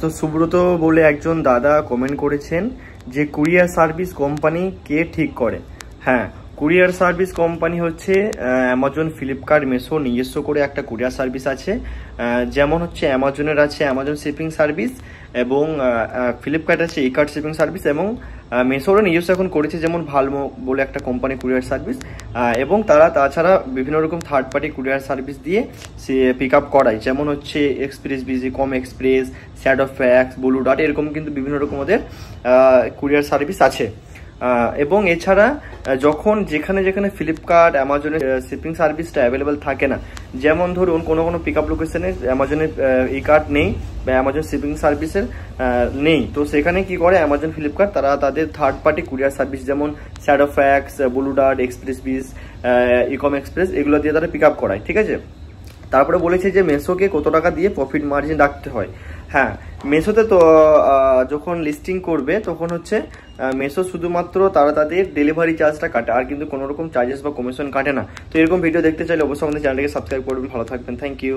তো সুব্রত বলে একজন দাদা কমেন্ট করেছেন যে কুরিয়ার সার্ভিস কোম্পানি কে ঠিক করে। হ্যাঁ, কুরিয়ার সার্ভিস কোম্পানি হচ্ছে অ্যামাজন, ফ্লিপকার্ট, মেসো নিজস্ব করে একটা কুরিয়ার সার্ভিস আছে। যেমন হচ্ছে অ্যামাজনের আছে অ্যামাজন শিপিং সার্ভিস, এবং ফ্লিপকার্ট আছে ই-কার্ট শিপিং সার্ভিস, এবং মেসোরও নিজস্ব এখন করেছে যেমন ভালমো বলে একটা কোম্পানি কুরিয়ার সার্ভিস। এবং তারা তাছাড়া বিভিন্ন রকম থার্ড পার্টি কুরিয়ার সার্ভিস দিয়ে সে পিক আপ করায়, যেমন হচ্ছে Xpressbees, Ecom Express, Shadowfax, Blue ডট, এরকম কিন্তু বিভিন্ন রকম ওদের কুরিয়ার সার্ভিস আছে। এবং এছাড়া যখন যেখানে যেখানে ফ্লিপকার্ট, অ্যামাজনের শিপিং সার্ভিসটা অ্যাভেলেবেল থাকে না, যেমন ধরুন কোনো কোনো পিক আপ লোকেশনে অ্যামাজনের ই-কার্ট নেই বা অ্যামাজন শিপিং সার্ভিসের নেই, তো সেখানে কি করে অ্যামাজন, ফ্লিপকার্ট তারা তাদের থার্ড পার্টি কুরিয়ার সার্ভিস যেমন শ্যাডো ফ্যাক্স, ব্লু ডট, এক্সপ্রেস বিজ, ইকম এক্সপ্রেস, এগুলো দিয়ে তারা পিক আপ করায়। ঠিক আছে, তারপরে বলেছে যে মেসোকে কত টাকা দিয়ে প্রফিট মার্জিন রাখতে হয়। হ্যাঁ, মেসোতে তো যখন লিস্টিং করবে তখন হচ্ছে মেসো শুধুমাত্র তারা তাদের ডেলিভারি চার্জটা কাটে, আর কিন্তু কোনো রকম চার্জেস বা কমিশন কাটে না। তো এরকম ভিডিও দেখতে চাইলে অবশ্যই আমাদের চ্যানেলটাকে সাবস্ক্রাইব করবেন। ভালো থাকবেন, থ্যাংক ইউ।